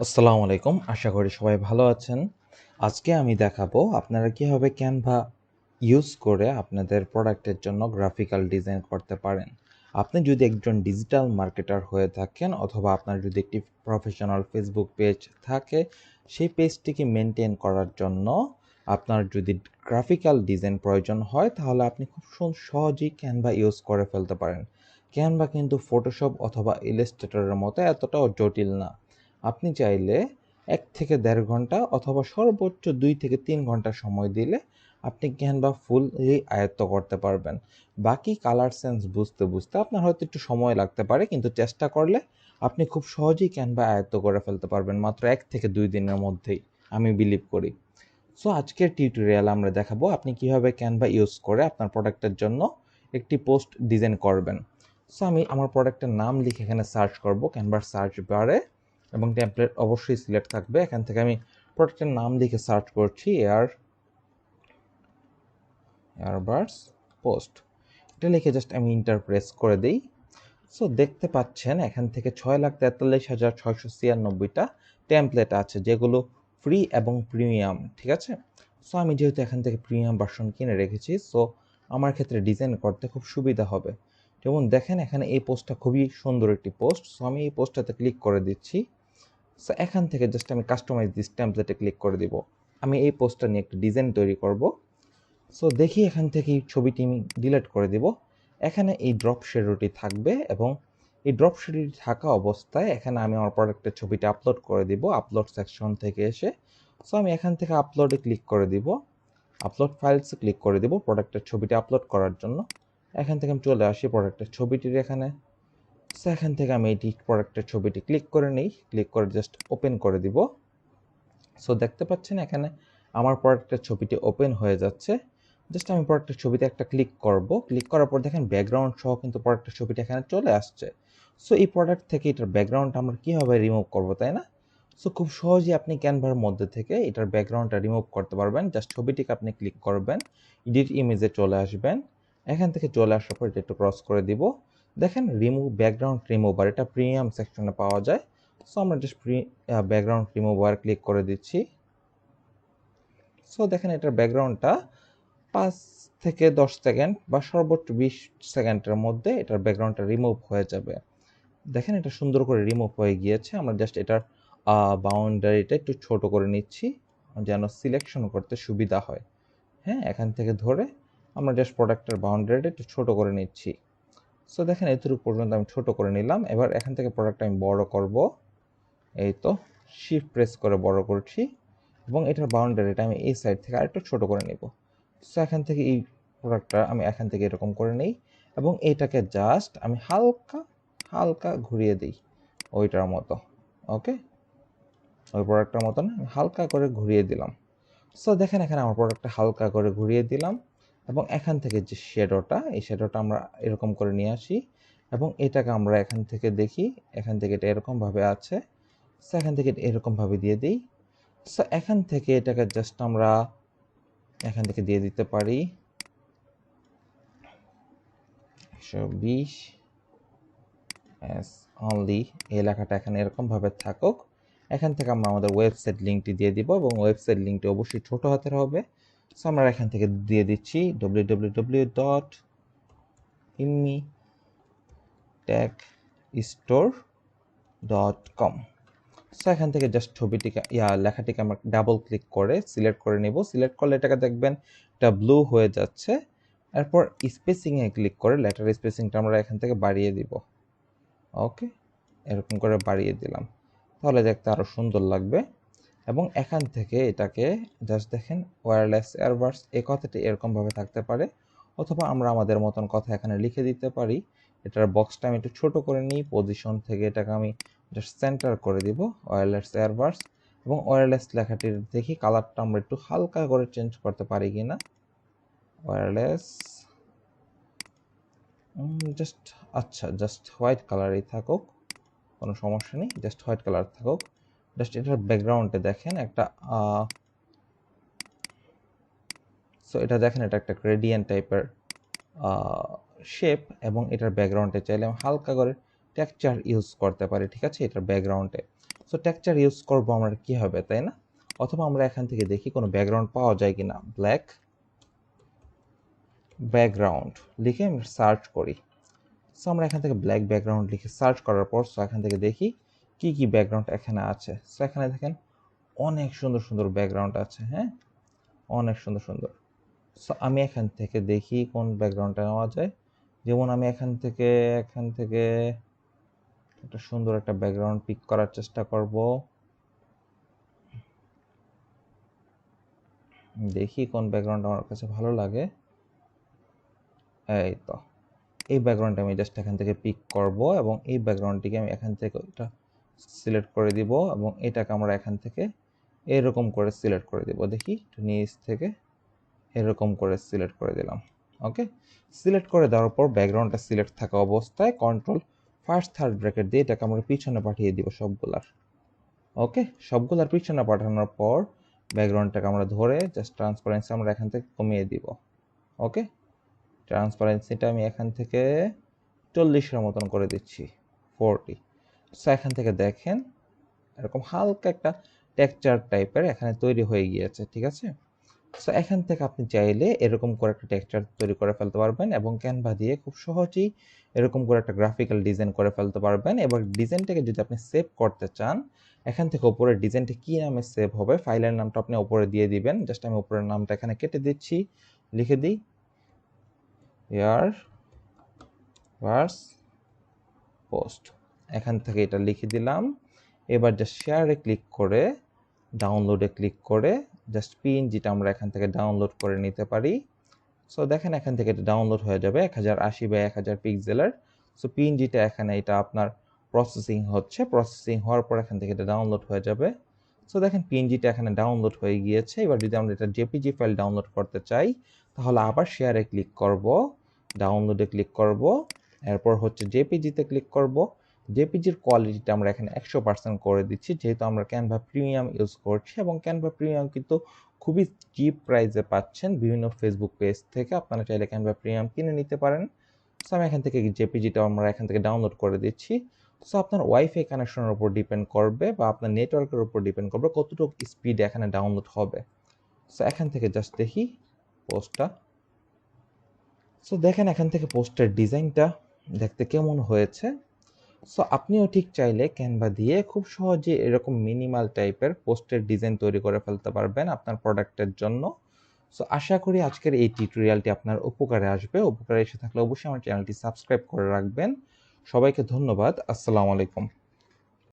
আসসালামু আলাইকুম, আশা করি সবাই ভালো আছেন। আজকে আমি দেখাবো আপনারা কিভাবে ক্যানভা ইউজ করে আপনাদের প্রোডাক্টের জন্য গ্রাফিক্যাল ডিজাইন করতে পারেন। আপনি যদি একজন ডিজিটাল মার্কেটার হয়ে থাকেন অথবা আপনার যদি একটি প্রফেশনাল ফেসবুক পেজ থাকে, সেই পেজটিকে মেনটেন করার জন্য আপনার যদি গ্রাফিক্যাল ডিজাইন প্রয়োজন হয় তাহলে আপনি খুব সহজেই ক্যানভা ইউজ করে ফেলতে পারেন। ক্যানভা কিন্তু ফটোশপ অথবা ইলাস্ট্রেটরের মতো এতটাও জটিল না। আপনি চাইলে ১ থেকে ১.৫ ঘন্টা অথবা সর্বোচ্চ ২ থেকে ৩ ঘন্টা সময় দিলে আপনি ক্যানভা ফুললি আয়ত্ত করতে পারবেন। বাকি কালার সেন্স বুঝতে আপনার হয়তো একটু সময় লাগতে পারে, কিন্তু চেষ্টা করলে আপনি খুব সহজেই ক্যানভা আয়ত্ত করে ফেলতে পারবেন মাত্র ১ থেকে ২ দিনের মধ্যেই, আমি বিলিভ করি। সো আজকের টিউটোরিয়ালে আমরা দেখাবো আপনি কিভাবে ক্যানভা ইউজ করে আপনার প্রোডাক্টের জন্য একটি পোস্ট ডিজাইন করবেন। সো আমি আমার প্রোডাক্টের নাম লিখে এখানে সার্চ করব ক্যানভার সার্চ বারে, এবং টেমপ্লেট অবশ্যই সিলেক্ট থাকবে। এখান থেকে আমি প্রোডাক্টের নাম লিখে সার্চ করছি এয়ারবাডস পোস্ট। এটা লিখে জাস্ট আমি ইন্টার প্রেস করে দিই। সো দেখতে পাচ্ছেন এখান থেকে ৬,৪৩,৬৯৬টা টেমপ্লেট আছে, যেগুলো ফ্রি এবং প্রিমিয়াম, ঠিক আছে। সো আমি যেহেতু এখান থেকে প্রিমিয়াম ভার্সন কিনে রেখেছি, সো আমার ক্ষেত্রে ডিজাইন করতে খুব সুবিধা হবে। যেমন দেখেন এখানে এই পোস্টটা খুবই সুন্দর একটি পোস্ট। সো আমি এই পোস্টটাতে ক্লিক করে দিচ্ছি। সো এখান থেকে জাস্ট আমি কাস্টমাইজ দিস টেমপ্লেটে ক্লিক করে দিব। আমি এই পোস্টটা নিয়ে একটা ডিজাইন তৈরি করব। সো দেখি এখান থেকে এই ছবিটি আমি ডিলিট করে দিব। এখানে এই ড্রপ শ্যাডোটি থাকবে, এবং এই ড্রপ শ্যাডোটি থাকা অবস্থায় এখানে আমি আমার প্রোডাক্টের ছবিটা আপলোড করে দিব আপলোড সেকশন থেকে এসে। সো আমি এখান থেকে আপলোডে ক্লিক করে দিব, আপলোড ফাইলসে ক্লিক করে দিব প্রোডাক্টের ছবিটা আপলোড করার জন্য। এখান থেকে আমি চলে আসি প্রোডাক্টের ছবিটির এখানে। সো এখান থেকে আমি এই প্রোডাক্টের ছবিটি ক্লিক করে নিই, ক্লিক করে জাস্ট ওপেন করে দিব। সো দেখতে পাচ্ছেন এখানে আমার প্রোডাক্টের ছবিটি ওপেন হয়ে যাচ্ছে। জাস্ট আমি প্রোডাক্টের ছবিতে একটা ক্লিক করব, ক্লিক করার পর দেখেন ব্যাকগ্রাউন্ড সহ কিন্তু প্রোডাক্টের ছবিটা এখানে চলে আসছে। সো এই প্রোডাক্ট থেকে এটার ব্যাকগ্রাউন্ডটা আমরা কীভাবে রিমুভ করব, তাই না? সো খুব সহজেই আপনি ক্যানভার মধ্যে থেকে এটার ব্যাকগ্রাউন্ডটা রিমুভ করতে পারবেন। জাস্ট ছবিটিকে আপনি ক্লিক করবেন, এডিট ইমেজে চলে আসবেন। এখান থেকে চলে আসার পর এটা একটু ক্রস করে দিব। দেখেন রিমুভ ব্যাকগ্রাউন্ড রিমুভার, এটা প্রিমিয়াম সেকশনে পাওয়া যায়। সো আমরা জাস্ট ব্যাকগ্রাউন্ড রিমুভার ক্লিক করে দিচ্ছি। সো দেখেন এটার ব্যাকগ্রাউন্ডটা ৫ থেকে ১০ সেকেন্ড বা সর্বোচ্চ ২০ সেকেন্ডের মধ্যে এটার ব্যাকগ্রাউন্ডটা রিমুভ হয়ে যাবে। দেখেন এটা সুন্দর করে রিমুভ হয়ে গিয়েছে। আমরা জাস্ট এটার বাউন্ডারিটা একটু ছোট করে নিচ্ছি যেন সিলেকশন করতে সুবিধা হয়। হ্যাঁ, এখান থেকে ধরে আমরা জাস্ট প্রোডাক্টের বাউন্ডারিটা একটু ছোট করে নিচ্ছি। সো দেখেন এতটুকু পর্যন্ত আমি ছোট করে নিলাম। এবার এখান থেকে প্রোডাক্টটা আমি বড় করব। এই তো শিফট প্রেস করে বড় করছি, এবং এটার বাউন্ডারিটা আমি এই সাইড থেকে আরেকটু ছোট করে নেব। সো এখান থেকে এই প্রোডাক্টটা আমি এখান থেকে এরকম করে নেই, এবং এইটাকে জাস্ট আমি হালকা হালকা ঘুরিয়ে দিই ওইটার মতো। ওকে, ওই প্রোডাক্টটার মতন আমি হালকা করে ঘুরিয়ে দিলাম। সো দেখেন এখানে আমার প্রোডাক্টটা হালকা করে ঘুরিয়ে দিলাম, এবং এখান থেকে যে শ্যাডোটা, এই শ্যাডোটা আমরা এরকম করে নিয়ে আসি, এবং এটাকে আমরা এখান থেকে দেখি, এখান থেকে এটা এরকমভাবে আছে। সো এখান থেকে এরকমভাবে দিয়ে দিই। সো এখান থেকে এটাকে জাস্ট আমরা এখান থেকে দিয়ে দিতে পারি ১২০ অ্যাজ অনলি, এই লেখাটা এখানে এরকমভাবে থাকুক। এখান থেকে আমরা আমাদের ওয়েবসাইট লিঙ্কটি দিয়ে দিব, এবং ওয়েবসাইট লিঙ্কটি অবশ্যই ছোট হাতের হবে। সো আমরা এখান থেকে দিয়ে দিচ্ছি www.immitechstore.com। সো এখান থেকে জাস্ট ছবিটিকে লেখাটিকে আমরা ডাবল ক্লিক করে সিলেক্ট করে নেব। সিলেক্ট করলে এটাকে দেখবেন এটা ব্লু হয়ে যাচ্ছে। এরপর স্পেসিংয়ে ক্লিক করে লেটার স্পেসিংটা আমরা এখান থেকে বাড়িয়ে দিব। ওকে, এরকম করে বাড়িয়ে দিলাম, তাহলে দেখতে আরও সুন্দর লাগবে। এবং এখান থেকে এটাকে জাস্ট দেখেন ওয়্যারলেস এয়ারবাডস, এই কথাটি এরকমভাবে থাকতে পারে, অথবা আমরা আমাদের মতন কথা এখানে লিখে দিতে পারি। এটার বক্সটা আমি একটু ছোট করে নিই, পজিশন থেকে এটাকে আমি জাস্ট সেন্টার করে দিব ওয়্যারলেস এয়ারবাডস। এবং ওয়্যারলেস লেখাটির দেখি কালারটা আমরা একটু হালকা করে চেঞ্জ করতে পারি কিনা। ওয়্যারলেস জাস্ট, আচ্ছা জাস্ট হোয়াইট কালারই থাকুক, কোনো সমস্যা নেই, জাস্ট হোয়াইট কালার থাকুক। জাস্ট এটার ব্যাকগ্রাউন্ডে দেখেন একটা সো এটা দেখেন এটা একটা গ্রেডিয়েন্ট টাইপের শেপ, এবং এটার ব্যাকগ্রাউন্ডে চাইলে আমি হালকা করে টেক্সচার ইউজ করতে পারি, ঠিক আছে, এটার ব্যাকগ্রাউন্ডে। সো সো টেক্সচার ইউজ করবো আমরা কি হবে, তাই না? অথবা আমরা এখান থেকে দেখি কোনো ব্যাকগ্রাউন্ড পাওয়া যায় কিনা। ব্ল্যাক ব্যাকগ্রাউন্ড লিখে আমি সার্চ করি। সো আমরা এখান থেকে ব্ল্যাক ব্যাকগ্রাউন্ড লিখে সার্চ করার পর সো এখান থেকে দেখি কি কি ব্যাকগ্রাউন্ড এখানে আছে। সো এখানে দেখেন অনেক সুন্দর সুন্দর ব্যাকগ্রাউন্ড আছে, হ্যাঁ, অনেক সুন্দর সুন্দর। সো আমি এখান থেকে দেখি কোন ব্যাকগ্রাউন্ডটা নেওয়া যায়। যেমন আমি এখান থেকে একটা সুন্দর একটা ব্যাকগ্রাউন্ড পিক করার চেষ্টা করব। দেখি কোন ব্যাকগ্রাউন্ড আমার কাছে ভালো লাগে। এই তো এই ব্যাকগ্রাউন্ডটা আমি জাস্ট এখান থেকে পিক করব এবং এই ব্যাকগ্রাউন্ডটিকে আমি এখান থেকে এটা সিলেক্ট করে দিব এবং এটাকে আমরা এখান থেকে এরকম করে সিলেক্ট করে দিব। দেখি নিচ থেকে এরকম করে সিলেক্ট করে দিলাম। ওকে, সিলেক্ট করে দেওয়ার পর ব্যাকগ্রাউন্ডটা সিলেক্ট থাকা অবস্থায় কন্ট্রোল ফার্স্ট থার্ড ব্র্যাকেট দিয়ে এটাকে আমরা পিছনে পাঠিয়ে দিব সবগুলার। ওকে, সবগুলার পিছনে পাঠানোর পর ব্যাকগ্রাউন্ডটাকে আমরা ধরে জাস্ট ট্রান্সপারেন্সি আমরা এখান থেকে কমিয়ে দিব। ওকে, ট্রান্সপারেন্সিটা আমি এখান থেকে 40-এর মতন করে দিচ্ছি, 40। সো এখান থেকে দেখেন এরকম হালকা একটা টেক্সচার টাইপের এখানে তৈরি হয়ে গিয়েছে, ঠিক আছে? সো এখান থেকে আপনি চাইলে এরকম করে একটা টেক্সচার তৈরি করে ফেলতে পারবেন এবং ক্যানভা দিয়ে খুব সহজেই এরকম করে একটা গ্রাফিক্যাল ডিজাইন করে ফেলতে পারবেন। এবার ডিজাইনটাকে যদি আপনি সেভ করতে চান, এখান থেকে উপরে ডিজাইনটা কী নামে সেভ হবে ফাইলের নামটা আপনি উপরে দিয়ে দিবেন। জাস্ট আমি উপরের নামটা এখানে কেটে দিচ্ছি, লিখে দিই ইয়ার ভার্স পোস্ট। এখান থেকে এটা লিখে দিলাম। এবার জাস্ট শেয়ারে ক্লিক করে ডাউনলোডে ক্লিক করে জাস্ট পিএনজিটা আমরা এখান থেকে ডাউনলোড করে নিতে পারি। সো দেখেন এখান থেকে এটা ডাউনলোড হয়ে যাবে 1080 বাই 1000 পিক্সেলের। সো পিএনজিটা এখানে এটা আপনার প্রসেসিং হচ্ছে, প্রসেসিং হওয়ার পর এখান থেকে এটা ডাউনলোড হয়ে যাবে। সো দেখেন পিএনজিটা এখানে ডাউনলোড হয়ে গিয়েছে। এবার যদি আমরা এটা জেপিজি ফাইল ডাউনলোড করতে চাই তাহলে আবার শেয়ারে ক্লিক করব, ডাউনলোডে ক্লিক করব, এরপর হচ্ছে জেপিজিতে ক্লিক করব। জেপিজির কোয়ালিটিটা আমরা এখানে 100% করে দিচ্ছি যেহেতু আমরা ক্যানভা প্রিমিয়াম ইউজ করছি এবং ক্যানভা প্রিমিয়াম কিন্তু খুবই চিপ প্রাইসে পাচ্ছেন বিভিন্ন ফেসবুক পেজ থেকে। আপনারা চাইলে ক্যানভা প্রিমিয়াম কিনে নিতে পারেন। সো আমি এখান থেকে জেপিজিটা আমরা এখান থেকে ডাউনলোড করে দিচ্ছি। সো আপনার ওয়াইফাই কানেকশনের উপর ডিপেন্ড করবে বা আপনার নেটওয়ার্কের উপর ডিপেন্ড করবে কতটুকু স্পিড এখানে ডাউনলোড হবে। সো এখান থেকে জাস্ট দেখি পোস্টটা। সো দেখেন এখান থেকে পোস্টের ডিজাইনটা দেখতে কেমন হয়েছে। সো আপনিও ঠিক চাইলে ক্যানভা দিয়ে খুব সহজে এরকম মিনিমাল টাইপের পোস্টের ডিজাইন তৈরি করে ফেলতে পারবেন আপনার প্রোডাক্টের জন্য। সো আশা করি আজকের এই টিউটোরিয়ালটি আপনার উপকারে আসবে। উপকারে এসে থাকলে অবশ্যই আমার চ্যানেলটি সাবস্ক্রাইব করে রাখবেন। সবাইকে ধন্যবাদ। আসসালামু আলাইকুম।